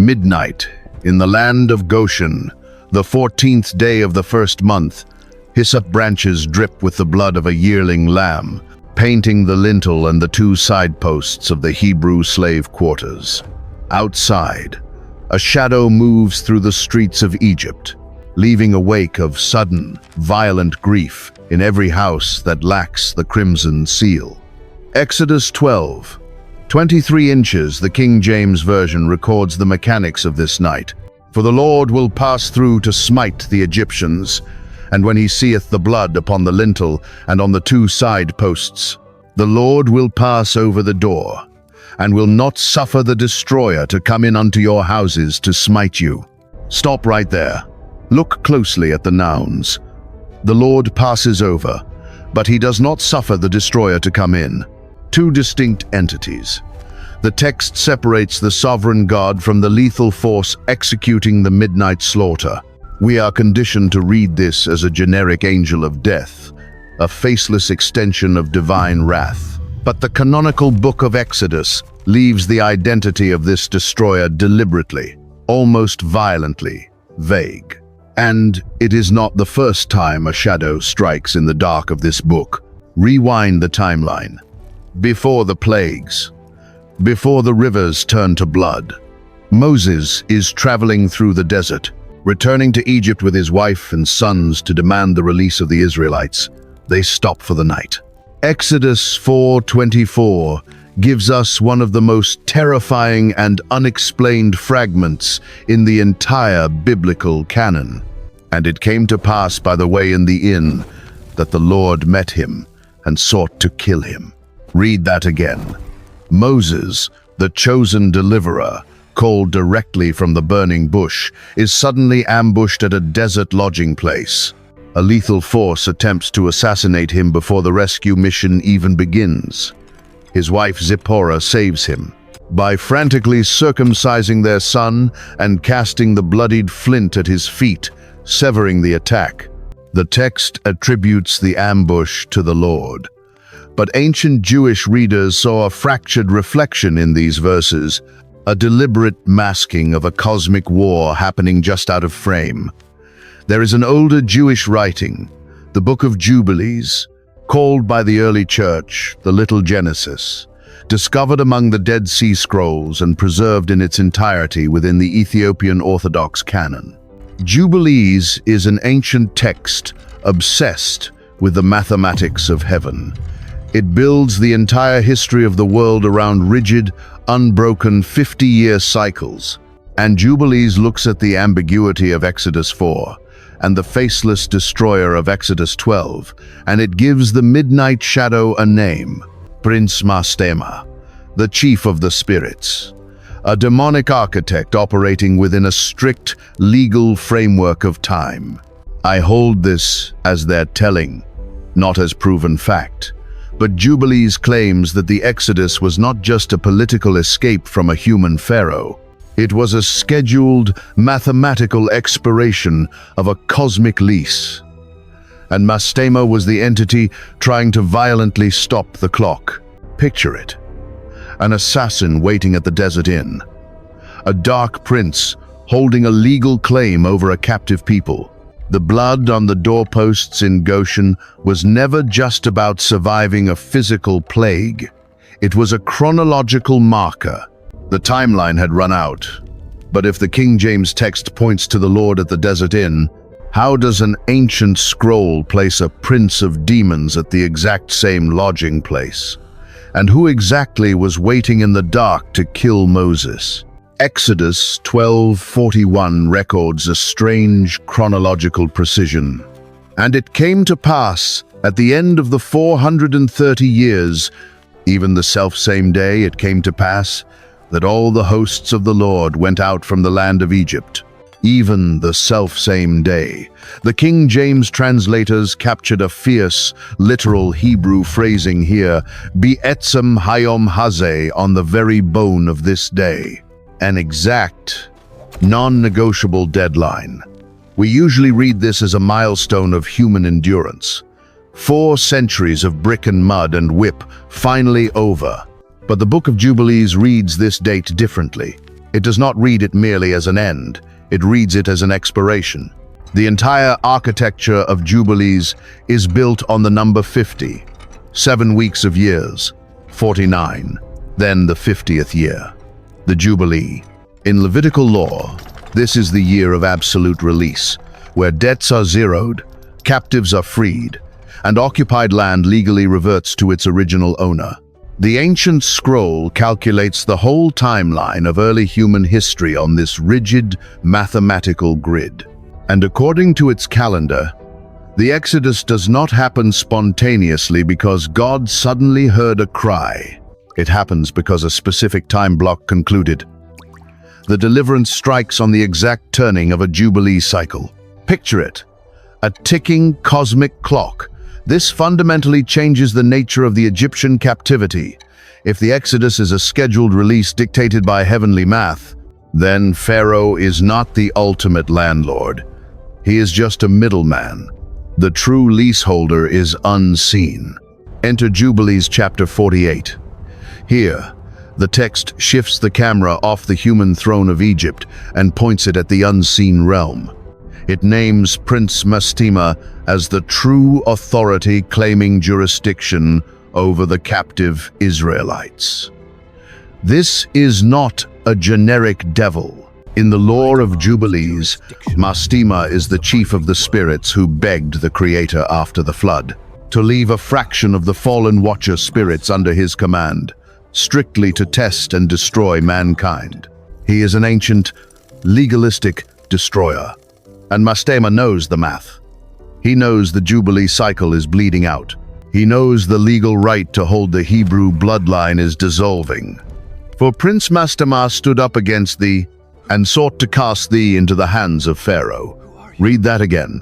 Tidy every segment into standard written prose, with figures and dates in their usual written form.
Midnight, in the land of Goshen, the 14th day of the first month, hyssop branches drip with the blood of a yearling lamb, painting the lintel and the two side posts of the Hebrew slave quarters. Outside, a shadow moves through the streets of Egypt, leaving a wake of sudden, violent grief in every house that lacks the crimson seal. Exodus 12. 23 inches, the King James Version records the mechanics of this night. For the Lord will pass through to smite the Egyptians, and when he seeth the blood upon the lintel and on the two side posts, the Lord will pass over the door, and will not suffer the destroyer to come in unto your houses to smite you. Stop right there. Look closely at the nouns. The Lord passes over, but he does not suffer the destroyer to come in. Two distinct entities. The text separates the sovereign God from the lethal force executing the midnight slaughter. We are conditioned to read this as a generic angel of death, a faceless extension of divine wrath. But the canonical book of Exodus leaves the identity of this destroyer deliberately, almost violently, vague. And it is not the first time a shadow strikes in the dark of this book. Rewind the timeline. Before the plagues, before the rivers turn to blood, Moses is traveling through the desert, returning to Egypt with his wife and sons to demand the release of the Israelites. They stop for the night. Exodus 4:24 gives us one of the most terrifying and unexplained fragments in the entire biblical canon. And it came to pass by the way in the inn that the Lord met him and sought to kill him. Read that again. Moses, the chosen deliverer, called directly from the burning bush, is suddenly ambushed at a desert lodging place. A lethal force attempts to assassinate him before the rescue mission even begins. His wife Zipporah saves him by frantically circumcising their son and casting the bloodied flint at his feet, severing the attack. The text attributes the ambush to the Lord. But ancient Jewish readers saw a fractured reflection in these verses, a deliberate masking of a cosmic war happening just out of frame. There is an older Jewish writing, the Book of Jubilees, called by the early church the Little Genesis, discovered among the Dead Sea Scrolls and preserved in its entirety within the Ethiopian Orthodox canon. Jubilees is an ancient text obsessed with the mathematics of heaven. It builds the entire history of the world around rigid, unbroken 50-year cycles. And Jubilees looks at the ambiguity of Exodus 4 and the faceless destroyer of Exodus 12, and it gives the midnight shadow a name, Prince Mastema, the chief of the spirits, a demonic architect operating within a strict legal framework of time. I hold this as their telling, not as proven fact. But Jubilees claims that the Exodus was not just a political escape from a human pharaoh. It was a scheduled, mathematical expiration of a cosmic lease. And Mastema was the entity trying to violently stop the clock. Picture it. An assassin waiting at the desert inn. A dark prince holding a legal claim over a captive people. The blood on the doorposts in Goshen was never just about surviving a physical plague. It was a chronological marker. The timeline had run out. But if the King James text points to the Lord at the desert inn, how does an ancient scroll place a prince of demons at the exact same lodging place? And who exactly was waiting in the dark to kill Moses? Exodus 12:41 records a strange chronological precision. And it came to pass, at the end of the 430 years, even the selfsame day it came to pass, that all the hosts of the Lord went out from the land of Egypt. Even the selfsame day. The King James translators captured a fierce, literal Hebrew phrasing here, Be'etzem hayom hazeh, on the very bone of this day. An exact, non-negotiable deadline. We usually read this as a milestone of human endurance. 4 centuries of brick and mud and whip finally over. But the Book of Jubilees reads this date differently. It does not read it merely as an end, it reads it as an expiration. The entire architecture of Jubilees is built on the number 50, 7 weeks of years, 49, then the 50th year. The Jubilee. In Levitical law, this is the year of absolute release, where debts are zeroed, captives are freed, and occupied land legally reverts to its original owner. The ancient scroll calculates the whole timeline of early human history on this rigid mathematical grid. And according to its calendar, the Exodus does not happen spontaneously because God suddenly heard a cry. It happens because a specific time block concluded. The deliverance strikes on the exact turning of a Jubilee cycle. Picture it, a ticking cosmic clock. This fundamentally changes the nature of the Egyptian captivity. If the Exodus is a scheduled release dictated by heavenly math, then Pharaoh is not the ultimate landlord. He is just a middleman. The true leaseholder is unseen. Enter Jubilees chapter 48. Here, the text shifts the camera off the human throne of Egypt and points it at the unseen realm. It names Prince Mastema as the true authority claiming jurisdiction over the captive Israelites. This is not a generic devil. In the lore of Jubilees, Mastema is the chief of the spirits who begged the Creator after the flood to leave a fraction of the fallen Watcher spirits under his command, strictly to test and destroy mankind. He is an ancient, legalistic destroyer, and Mastema knows the math. He knows the Jubilee cycle is bleeding out. He knows the legal right to hold the Hebrew bloodline is dissolving. For Prince Mastema stood up against thee and sought to cast thee into the hands of Pharaoh. Read that again.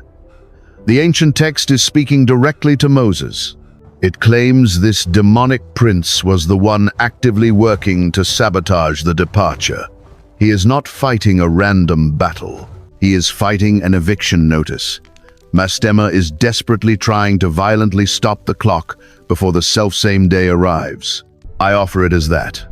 The ancient text is speaking directly to Moses. It claims this demonic prince was the one actively working to sabotage the departure. He is not fighting a random battle. He is fighting an eviction notice. Mastema is desperately trying to violently stop the clock before the selfsame day arrives. I offer it as that.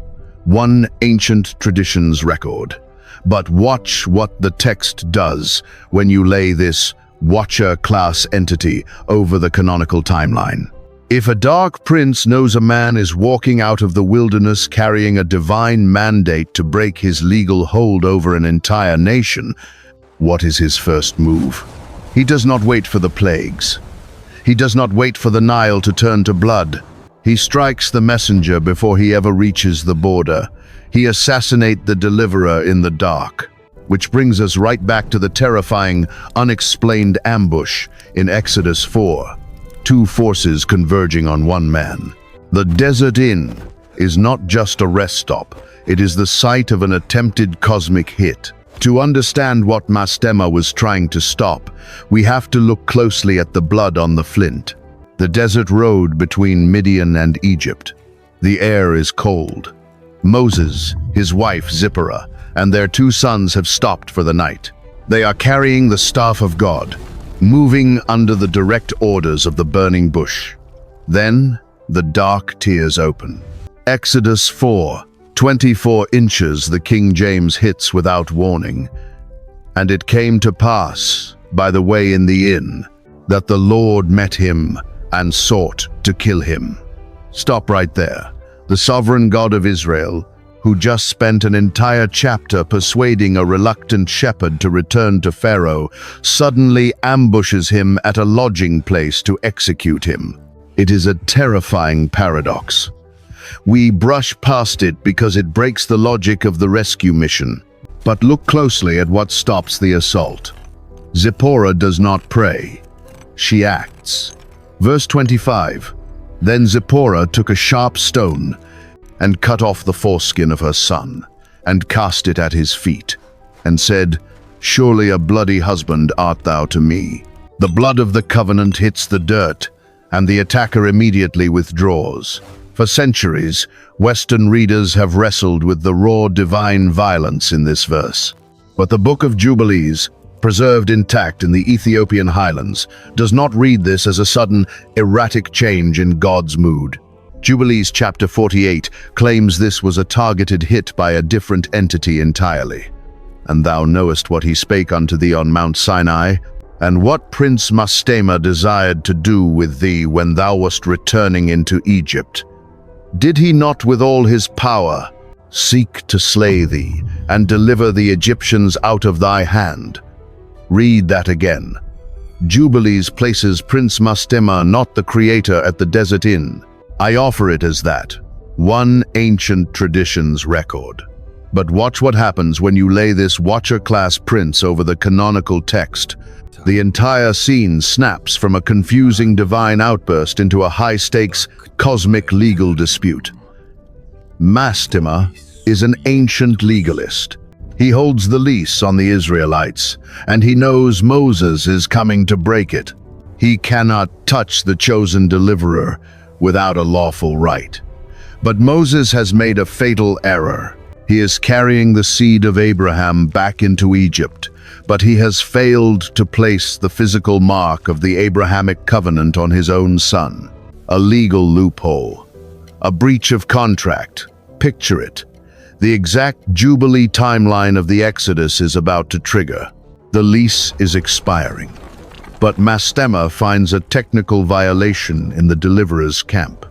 One ancient tradition's record. But watch what the text does when you lay this Watcher-class entity over the canonical timeline. If a dark prince knows a man is walking out of the wilderness carrying a divine mandate to break his legal hold over an entire nation, what is his first move? He does not wait for the plagues. He does not wait for the Nile to turn to blood. He strikes the messenger before he ever reaches the border. He assassinates the deliverer in the dark. Which brings us right back to the terrifying, unexplained ambush in Exodus 4. Two forces converging on one man. The Desert Inn is not just a rest stop. It is the site of an attempted cosmic hit. To understand what Mastema was trying to stop, we have to look closely at the blood on the flint. The desert road between Midian and Egypt. The air is cold. Moses, his wife Zipporah, and their 2 sons have stopped for the night. They are carrying the staff of God, moving under the direct orders of the burning bush. Then the dark tears open. Exodus 4, 24 inches the King James hits without warning. And it came to pass, by the way in the inn, that the Lord met him and sought to kill him. Stop right there. The sovereign God of Israel, who just spent an entire chapter persuading a reluctant shepherd to return to Pharaoh, suddenly ambushes him at a lodging place to execute him. It is a terrifying paradox. We brush past it because it breaks the logic of the rescue mission. But look closely at what stops the assault. Zipporah does not pray. She acts. Verse 25. Then Zipporah took a sharp stone and cut off the foreskin of her son, and cast it at his feet, and said, Surely a bloody husband art thou to me. The blood of the covenant hits the dirt, and the attacker immediately withdraws. For centuries, Western readers have wrestled with the raw divine violence in this verse. But the Book of Jubilees, preserved intact in the Ethiopian highlands, does not read this as a sudden, erratic change in God's mood. Jubilees chapter 48 claims this was a targeted hit by a different entity entirely. And thou knowest what he spake unto thee on Mount Sinai, and what Prince Mastema desired to do with thee when thou wast returning into Egypt. Did he not with all his power seek to slay thee, and deliver the Egyptians out of thy hand? Read that again. Jubilees places Prince Mastema, not the creator, at the desert inn. I offer it as that, one ancient tradition's record. But watch what happens when you lay this Watcher-class prince over the canonical text. The entire scene snaps from a confusing divine outburst into a high-stakes, cosmic legal dispute. Mastema is an ancient legalist. He holds the lease on the Israelites, and he knows Moses is coming to break it. He cannot touch the chosen deliverer without a lawful right. But Moses has made a fatal error. He is carrying the seed of Abraham back into Egypt, but he has failed to place the physical mark of the Abrahamic covenant on his own son. A legal loophole. A breach of contract. Picture it. The exact Jubilee timeline of the Exodus is about to trigger. The lease is expiring. But Mastema finds a technical violation in the deliverer's camp.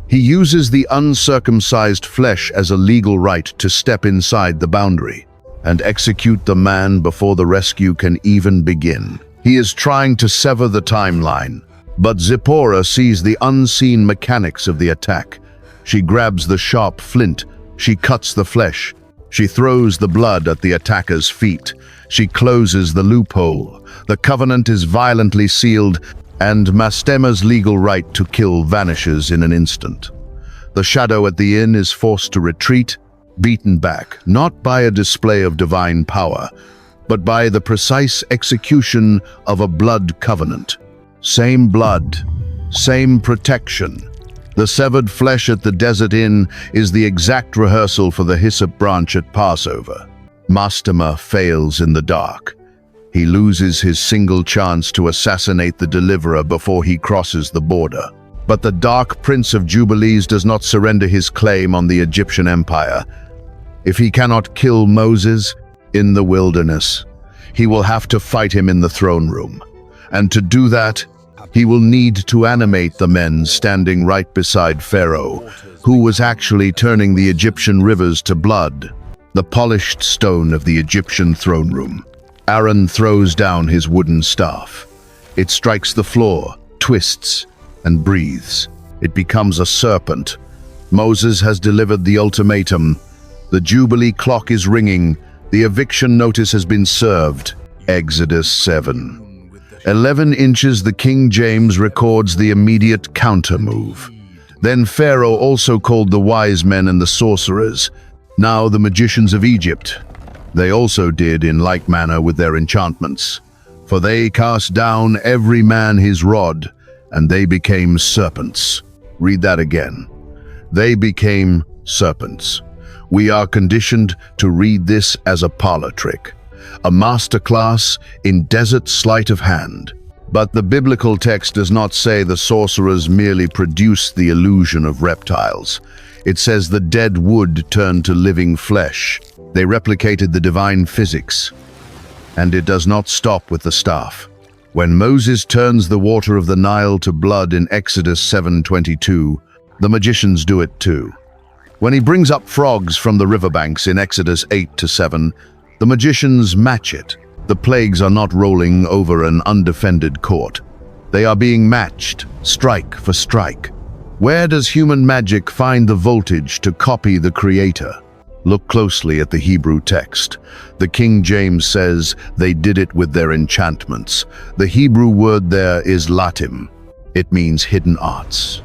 He uses the uncircumcised flesh as a legal right to step inside the boundary and execute the man before the rescue can even begin. He is trying to sever the timeline, but Zipporah sees the unseen mechanics of the attack. She grabs the sharp flint, she cuts the flesh, she throws the blood at the attacker's feet. She closes the loophole. The covenant is violently sealed, and Mastema's legal right to kill vanishes in an instant. The shadow at the inn is forced to retreat, beaten back, not by a display of divine power, but by the precise execution of a blood covenant. Same blood, same protection. The severed flesh at the desert inn is the exact rehearsal for the hyssop branch at Passover. Mastema fails in the dark. He loses his single chance to assassinate the deliverer before he crosses the border. But the Dark Prince of Jubilees does not surrender his claim on the Egyptian empire. If he cannot kill Moses in the wilderness, he will have to fight him in the throne room. And to do that, he will need to animate the men standing right beside Pharaoh, who was actually turning the Egyptian rivers to blood. The polished stone of the Egyptian throne room. Aaron throws down his wooden staff. It strikes the floor, twists, and breathes. It becomes a serpent. Moses has delivered the ultimatum. The Jubilee clock is ringing. The eviction notice has been served. Exodus 7. 11 inches. The King James records the immediate counter move. Then Pharaoh also called the wise men and the sorcerers, now the magicians of Egypt. They also did in like manner with their enchantments. For they cast down every man his rod, and they became serpents. Read that again. They became serpents. We are conditioned to read this as a parlor trick, a masterclass in desert sleight of hand. But the biblical text does not say the sorcerers merely produced the illusion of reptiles. It says the dead wood turned to living flesh. They replicated the divine physics. And it does not stop with the staff. When Moses turns the water of the Nile to blood in Exodus 7:22, the magicians do it too. When he brings up frogs from the riverbanks in Exodus 8-7, the magicians match it. The plagues are not rolling over an undefended court. They are being matched, strike for strike. Where does human magic find the voltage to copy the Creator? Look closely at the Hebrew text. The King James says they did it with their enchantments. The Hebrew word there is latim. It means hidden arts,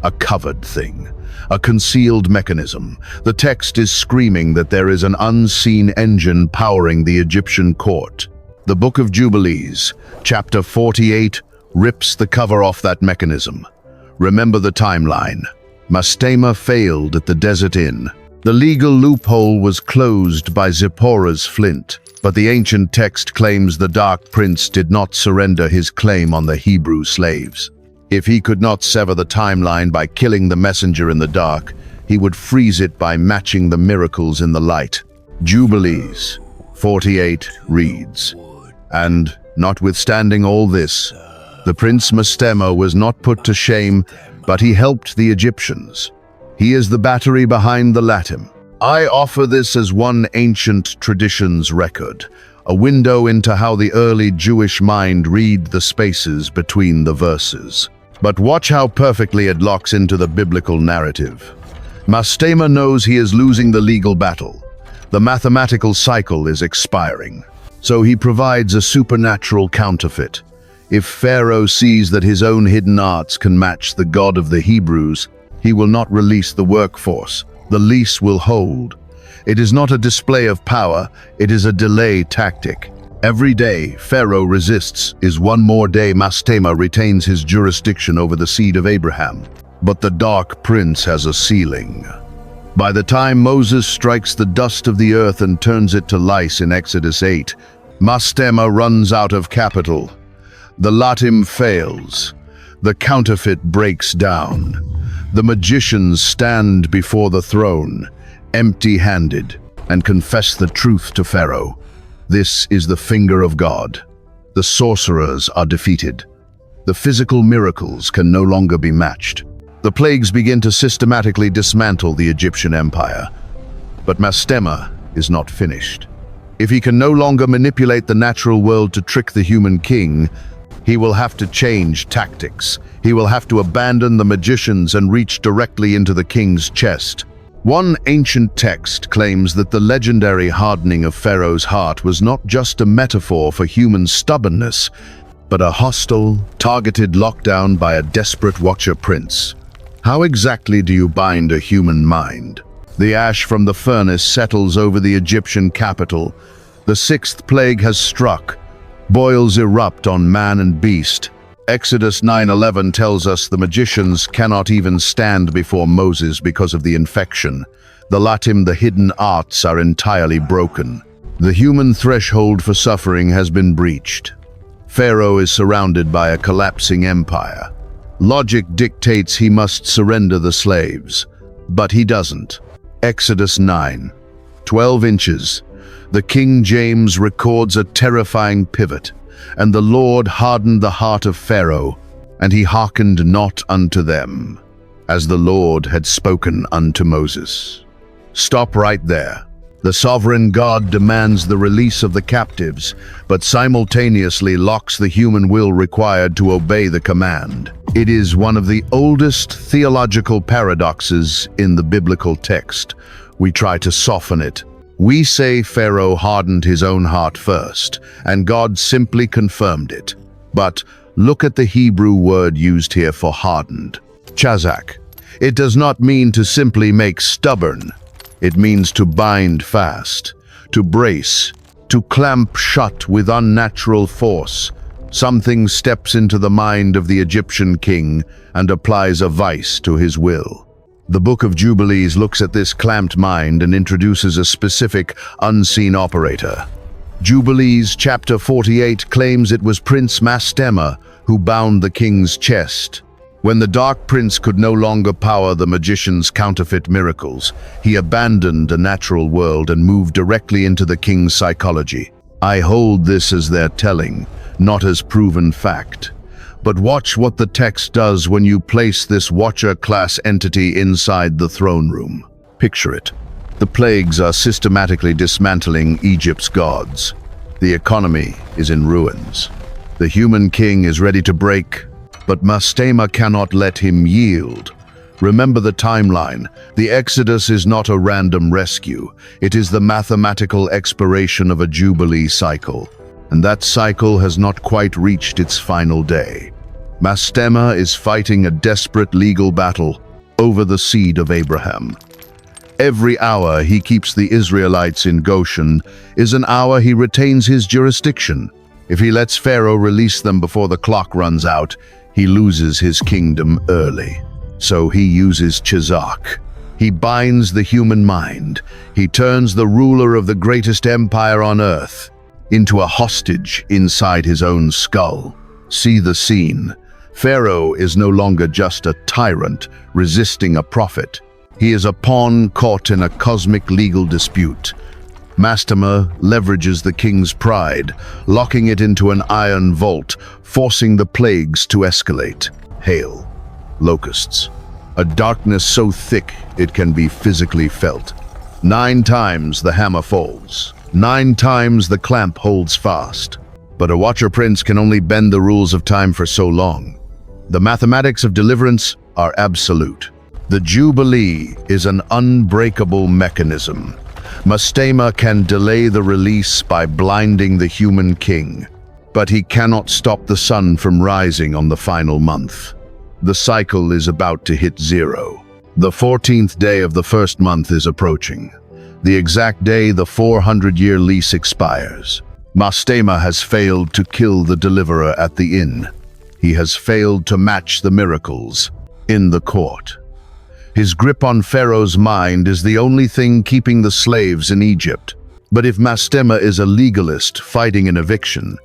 a covered thing, a concealed mechanism. The text is screaming that there is an unseen engine powering the Egyptian court. The Book of Jubilees, chapter 48, rips the cover off that mechanism. Remember the timeline. Mastema failed at the desert inn. The legal loophole was closed by Zipporah's flint, but the ancient text claims the Dark Prince did not surrender his claim on the Hebrew slaves. If he could not sever the timeline by killing the messenger in the dark, he would freeze it by matching the miracles in the light. Jubilees 48 reads, "And notwithstanding all this, the prince Mastema was not put to shame, but he helped the Egyptians. He is the battery behind the Latim." I offer this as one ancient tradition's record, a window into how the early Jewish mind read the spaces between the verses. But watch how perfectly it locks into the biblical narrative. Mastema knows he is losing the legal battle. The mathematical cycle is expiring. So he provides a supernatural counterfeit. If Pharaoh sees that his own hidden arts can match the God of the Hebrews, he will not release the workforce. The lease will hold. It is not a display of power, it is a delay tactic. Every day Pharaoh resists is one more day Mastema retains his jurisdiction over the seed of Abraham. But the dark prince has a ceiling. By the time Moses strikes the dust of the earth and turns it to lice in Exodus 8, Mastema runs out of capital. The Latim fails. The counterfeit breaks down. The magicians stand before the throne, empty-handed, and confess the truth to Pharaoh. This is the finger of God. The sorcerers are defeated. The physical miracles can no longer be matched. The plagues begin to systematically dismantle the Egyptian empire. But Mastema is not finished. If he can no longer manipulate the natural world to trick the human king, he will have to change tactics. He will have to abandon the magicians and reach directly into the king's chest. One ancient text claims that the legendary hardening of Pharaoh's heart was not just a metaphor for human stubbornness, but a hostile, targeted lockdown by a desperate watcher prince. How exactly do you bind a human mind? The ash from the furnace settles over the Egyptian capital. The sixth plague has struck. Boils erupt on man and beast. Exodus 9:11 tells us the magicians cannot even stand before Moses because of the infection. The Latim, the hidden arts, are entirely broken. The human threshold for suffering has been breached. Pharaoh is surrounded by a collapsing empire. Logic dictates he must surrender the slaves, but he doesn't. Exodus 9:12 inches. The King James records a terrifying pivot. "And the Lord hardened the heart of Pharaoh, and he hearkened not unto them, as the Lord had spoken unto Moses." Stop right there. The sovereign God demands the release of the captives, but simultaneously locks the human will required to obey the command. It is one of the oldest theological paradoxes in the biblical text. We try to soften it. We say Pharaoh hardened his own heart first, and God simply confirmed it. But look at the Hebrew word used here for hardened. Chazak. It does not mean to simply make stubborn. It means to bind fast, to brace, to clamp shut with unnatural force. Something steps into the mind of the Egyptian king and applies a vice to his will. The Book of Jubilees looks at this clamped mind and introduces a specific, unseen operator. Jubilees chapter 48 claims it was Prince Mastema who bound the king's chest. When the Dark Prince could no longer power the magician's counterfeit miracles, he abandoned the natural world and moved directly into the king's psychology. I hold this as their telling, not as proven fact. But watch what the text does when you place this watcher-class entity inside the throne room. Picture it. The plagues are systematically dismantling Egypt's gods. The economy is in ruins. The human king is ready to break, but Mastema cannot let him yield. Remember the timeline. The Exodus is not a random rescue. It is the mathematical expiration of a Jubilee cycle. And that cycle has not quite reached its final day. Mastema is fighting a desperate legal battle over the seed of Abraham. Every hour he keeps the Israelites in Goshen is an hour he retains his jurisdiction. If he lets Pharaoh release them before the clock runs out, he loses his kingdom early. So he uses Chazak. He binds the human mind. He turns the ruler of the greatest empire on earth into a hostage inside his own skull. See the scene. Pharaoh is no longer just a tyrant resisting a prophet. He is a pawn caught in a cosmic legal dispute. Mastema leverages the king's pride, locking it into an iron vault, forcing the plagues to escalate. Hail, locusts. A darkness so thick it can be physically felt. 9 times the hammer falls. 9 times the clamp holds fast. But a Watcher Prince can only bend the rules of time for so long. The mathematics of deliverance are absolute. The Jubilee is an unbreakable mechanism. Mastema can delay the release by blinding the human king, but he cannot stop the sun from rising on the final month. The cycle is about to hit 0. The 14th day of the first month is approaching. The exact day the 400-year lease expires. Mastema has failed to kill the deliverer at the inn. He has failed to match the miracles in the court. His grip on Pharaoh's mind is the only thing keeping the slaves in Egypt. But if Mastema is a legalist fighting an eviction,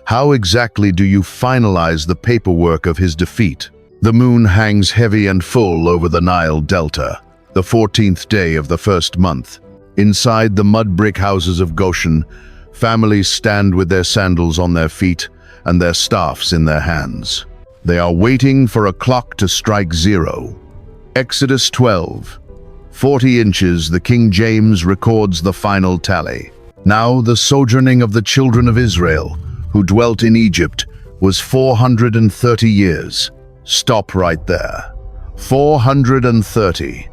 how exactly do you finalize the paperwork of his defeat? The moon hangs heavy and full over the Nile Delta, the 14th day of the first month. Inside the mud brick houses of Goshen, families stand with their sandals on their feet and their staffs in their hands. They are waiting for a clock to strike 0. Exodus 12. 40 inches, the King James records the final tally. Now the sojourning of the children of Israel, who dwelt in Egypt, was 430 years. Stop right there. 430.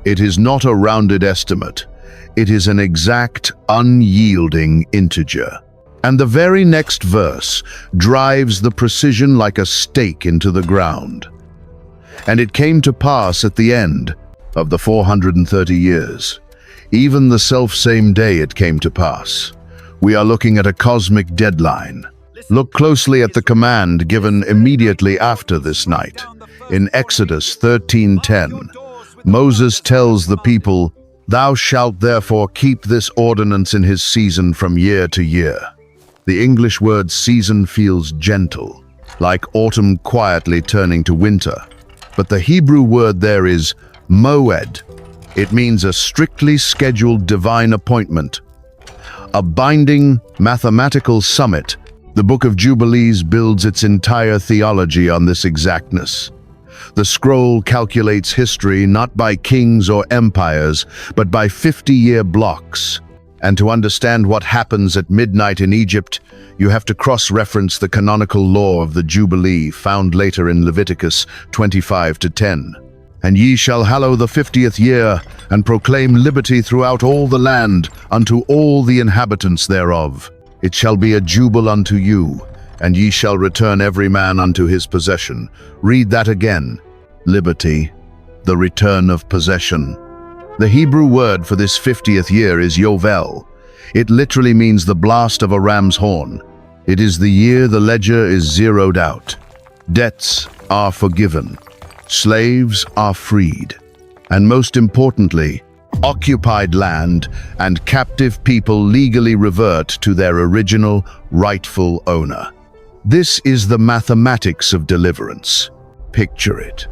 It is not a rounded estimate. It is an exact, unyielding integer. And the very next verse drives the precision like a stake into the ground. And it came to pass at the end of the 430 years, even the self-same day it came to pass. We are looking at a cosmic deadline. Look closely at the command given immediately after this night. In Exodus 13:10, Moses tells the people, "Thou shalt therefore keep this ordinance in his season from year to year." The English word season feels gentle, like autumn quietly turning to winter. But the Hebrew word there is moed. It means a strictly scheduled divine appointment, a binding mathematical summit. The Book of Jubilees builds its entire theology on this exactness. The scroll calculates history not by kings or empires, but by 50-year blocks. And to understand what happens at midnight in Egypt, you have to cross-reference the canonical law of the Jubilee found later in Leviticus 25:10. And ye shall hallow the 50th year, and proclaim liberty throughout all the land unto all the inhabitants thereof. It shall be a jubile unto you, and ye shall return every man unto his possession. Read that again. Liberty, the return of possession. The Hebrew word for this 50th year is Yovel. It literally means the blast of a ram's horn. It is the year the ledger is zeroed out. Debts are forgiven. Slaves are freed. And most importantly, occupied land and captive people legally revert to their original, rightful owner. This is the mathematics of deliverance. Picture it.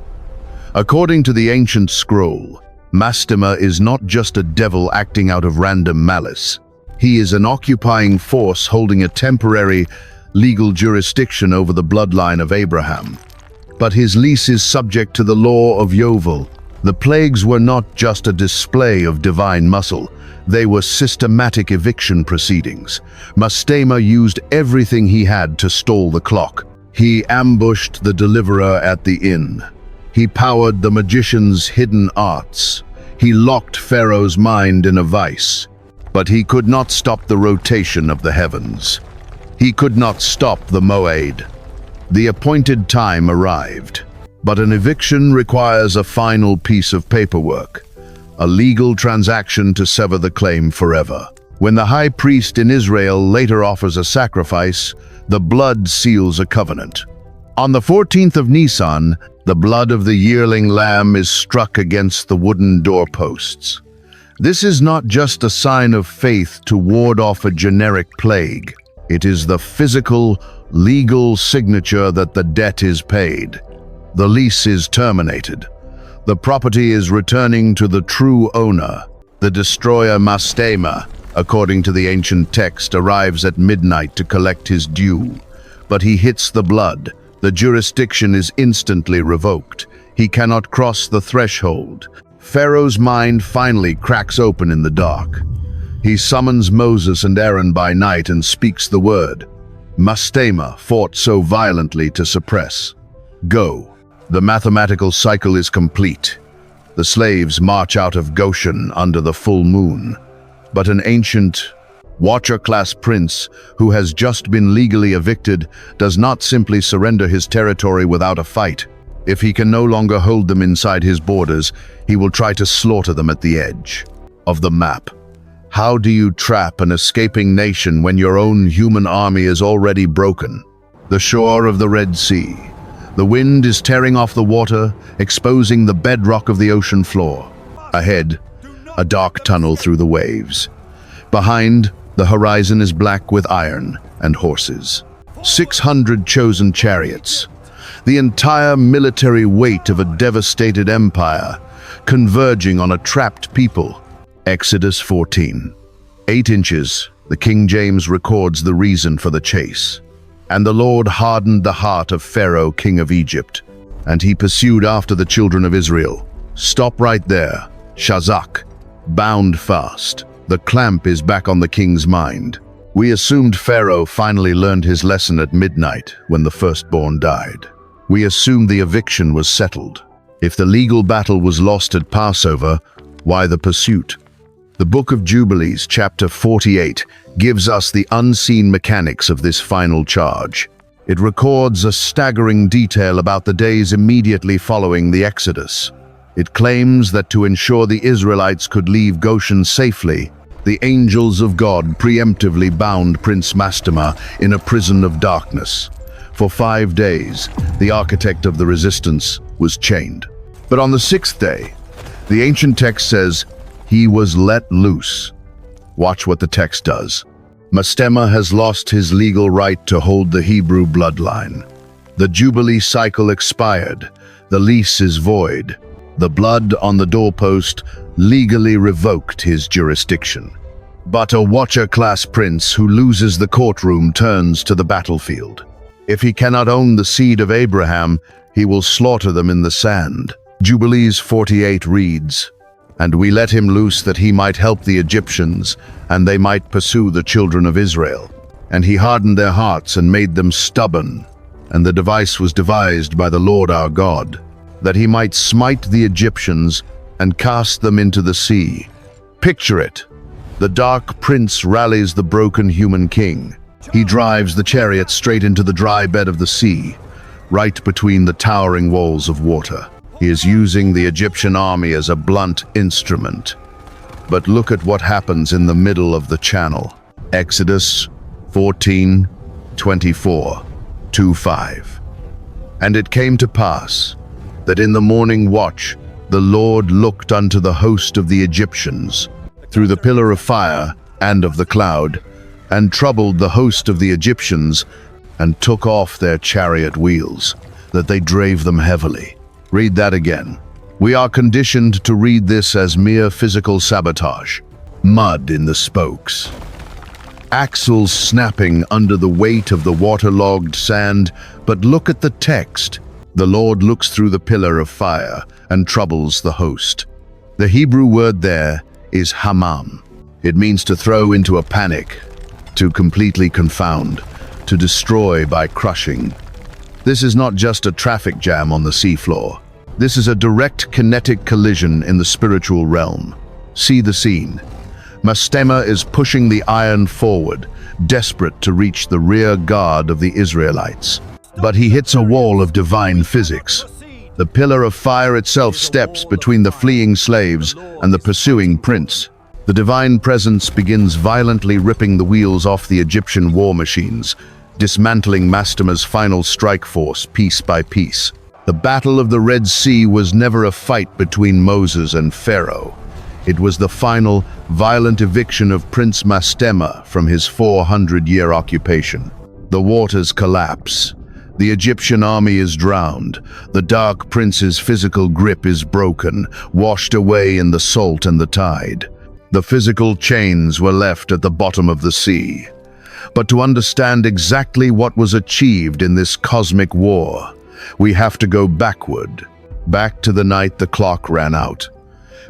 According to the ancient scroll, Mastema is not just a devil acting out of random malice. He is an occupying force holding a temporary legal jurisdiction over the bloodline of Abraham. But his lease is subject to the law of Yovel. The plagues were not just a display of divine muscle. They were systematic eviction proceedings. Mastema used everything he had to stall the clock. He ambushed the deliverer at the inn. He powered the magician's hidden arts. He locked Pharaoh's mind in a vice. But he could not stop the rotation of the heavens. He could not stop the moed. The appointed time arrived. But an eviction requires a final piece of paperwork, a legal transaction to sever the claim forever. When the high priest in Israel later offers a sacrifice, the blood seals a covenant. On the 14th of Nisan, the blood of the yearling lamb is struck against the wooden doorposts. This is not just a sign of faith to ward off a generic plague. It is the physical, legal signature that the debt is paid. The lease is terminated. The property is returning to the true owner. The destroyer Mastema, according to the ancient text, arrives at midnight to collect his due. But he hits the blood. The jurisdiction is instantly revoked. He cannot cross the threshold. Pharaoh's mind finally cracks open in the dark. He summons Moses and Aaron by night and speaks the word Mastema fought so violently to suppress. Go. The mathematical cycle is complete. The slaves march out of Goshen under the full moon. But an ancient Watcher-class prince who has just been legally evicted does not simply surrender his territory without a fight. If he can no longer hold them inside his borders, he will try to slaughter them at the edge of the map. How do you trap an escaping nation when your own human army is already broken? The shore of the Red Sea. The wind is tearing off the water, exposing the bedrock of the ocean floor. Ahead, a dark tunnel through the waves. Behind, the horizon is black with iron and horses. 600 chosen chariots. The entire military weight of a devastated empire, converging on a trapped people. Exodus 14. 8 inches, the King James records the reason for the chase. And the Lord hardened the heart of Pharaoh, king of Egypt, and he pursued after the children of Israel. Stop right there. Shazak, bound fast. The clamp is back on the king's mind. We assumed Pharaoh finally learned his lesson at midnight when the firstborn died. We assumed the eviction was settled. If the legal battle was lost at Passover, why the pursuit? The Book of Jubilees, chapter 48, gives us the unseen mechanics of this final charge. It records a staggering detail about the days immediately following the Exodus. It claims that to ensure the Israelites could leave Goshen safely, the angels of God preemptively bound Prince Mastema in a prison of darkness. For 5 days, the architect of the resistance was chained. But on the 6th day, the ancient text says, he was let loose. Watch what the text does. Mastema has lost his legal right to hold the Hebrew bloodline. The Jubilee cycle expired. The lease is void. The blood on the doorpost legally revoked his jurisdiction. But a Watcher-class prince who loses the courtroom turns to the battlefield. If he cannot own the seed of Abraham, he will slaughter them in the sand. Jubilees 48 reads, and we let him loose that he might help the Egyptians, and they might pursue the children of Israel. And he hardened their hearts and made them stubborn. And the device was devised by the Lord our God, that he might smite the Egyptians and cast them into the sea. Picture it. The dark prince rallies the broken human king. He drives the chariot straight into the dry bed of the sea, right between the towering walls of water. He is using the Egyptian army as a blunt instrument. But look at what happens in the middle of the channel. Exodus 14:24-5. And it came to pass that in the morning watch the Lord looked unto the host of the Egyptians through the pillar of fire and of the cloud, and troubled the host of the Egyptians, and took off their chariot wheels, that they drave them heavily. Read that again. We are conditioned to read this as mere physical sabotage. Mud in the spokes. Axles snapping under the weight of the waterlogged sand, but look at the text. The Lord looks through the pillar of fire and troubles the host. The Hebrew word there is hamam. It means to throw into a panic, to completely confound, to destroy by crushing. This is not just a traffic jam on the seafloor. This is a direct kinetic collision in the spiritual realm. See the scene. Mastema is pushing the iron forward, desperate to reach the rear guard of the Israelites. But he hits a wall of divine physics. The pillar of fire itself steps between the fleeing slaves and the pursuing prince. The divine presence begins violently ripping the wheels off the Egyptian war machines, dismantling Mastema's final strike force piece by piece. The Battle of the Red Sea was never a fight between Moses and Pharaoh. It was the final, violent eviction of Prince Mastema from his 400-year occupation. The waters collapse. The Egyptian army is drowned. The Dark Prince's physical grip is broken, washed away in the salt and the tide. The physical chains were left at the bottom of the sea. But to understand exactly what was achieved in this cosmic war, we have to go backward, back to the night the clock ran out.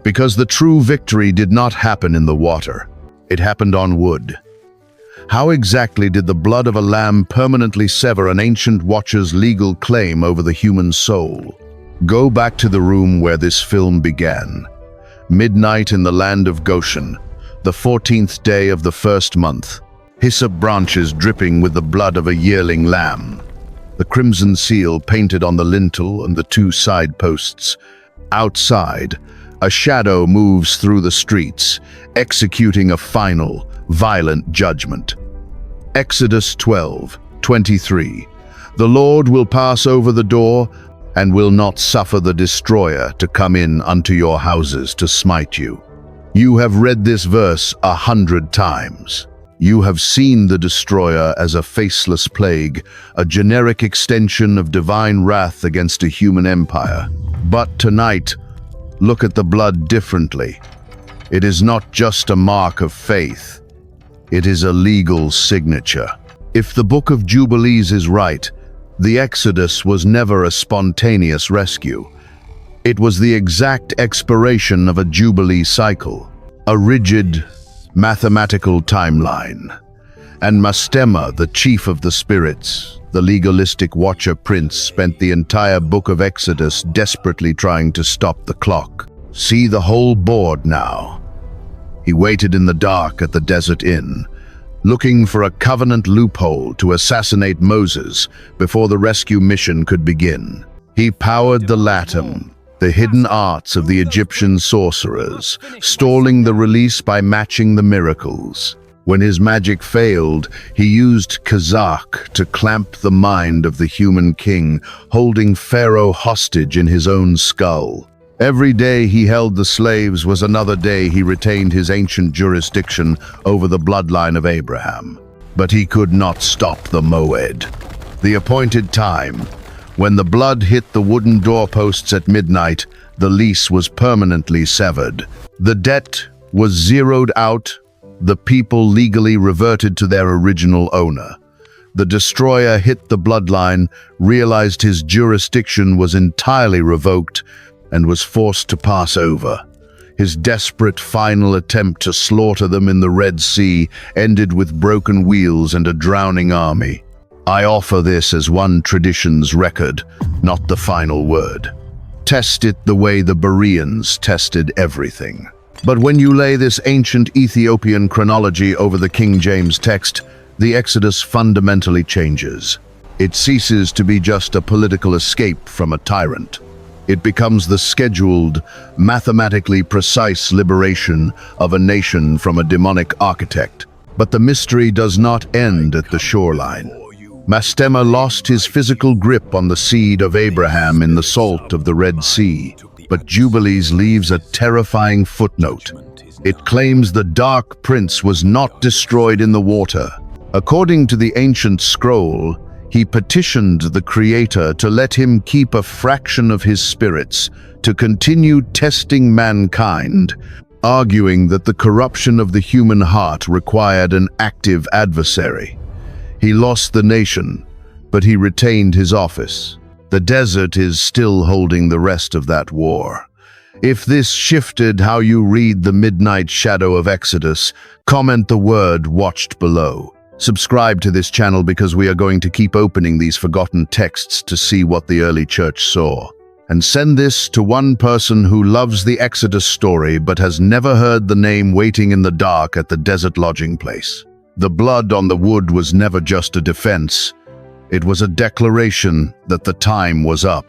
Because the true victory did not happen in the water. It happened on wood. How exactly did the blood of a lamb permanently sever an ancient watcher's legal claim over the human soul? Go back to the room where this film began. Midnight in the land of Goshen, the 14th day of the first month. Hyssop branches dripping with the blood of a yearling lamb. The crimson seal painted on the lintel and the two side posts. Outside, a shadow moves through the streets, executing a final, violent judgment. Exodus 12:23. The Lord will pass over the door and will not suffer the destroyer to come in unto your houses to smite you. You have read this verse 100 times. You have seen the destroyer as a faceless plague, a generic extension of divine wrath against a human empire. But tonight, look at the blood differently. It is not just a mark of faith. It is a legal signature. If the book of Jubilees is right, the Exodus was never a spontaneous rescue. It was the exact expiration of a Jubilee cycle, a rigid, mathematical timeline. And Mastema, the chief of the spirits, the legalistic watcher prince, spent the entire book of Exodus desperately trying to stop the clock. See the whole board now. He waited in the dark at the desert inn, looking for a covenant loophole to assassinate Moses before the rescue mission could begin. He powered the latum, the hidden arts of the Egyptian sorcerers, stalling the release by matching the miracles. When his magic failed, he used Kazakh to clamp the mind of the human king, holding Pharaoh hostage in his own skull. Every day he held the slaves was another day he retained his ancient jurisdiction over the bloodline of Abraham. But he could not stop the Moed, the appointed time. When the blood hit the wooden doorposts at midnight, the lease was permanently severed. The debt was zeroed out. The people legally reverted to their original owner. The destroyer hit the bloodline, realized his jurisdiction was entirely revoked, and was forced to pass over. His desperate final attempt to slaughter them in the Red Sea ended with broken wheels and a drowning army. I offer this as one tradition's record, not the final word. Test it the way the Bereans tested everything. But when you lay this ancient Ethiopian chronology over the King James text, the Exodus fundamentally changes. It ceases to be just a political escape from a tyrant. It becomes the scheduled, mathematically precise liberation of a nation from a demonic architect. But the mystery does not end at the shoreline. Mastema lost his physical grip on the seed of Abraham in the salt of the Red Sea. But Jubilees leaves a terrifying footnote. It claims the Dark Prince was not destroyed in the water. According to the ancient scroll, he petitioned the Creator to let him keep a fraction of his spirits to continue testing mankind, arguing that the corruption of the human heart required an active adversary. He lost the nation, but he retained his office. The desert is still holding the rest of that war. If this shifted how you read the midnight shadow of Exodus, comment the word "watched" below. Subscribe to this channel because we are going to keep opening these forgotten texts to see what the early church saw. And send this to one person who loves the Exodus story but has never heard the name waiting in the dark at the desert lodging place. The blood on the wood was never just a defense. It was a declaration that the time was up.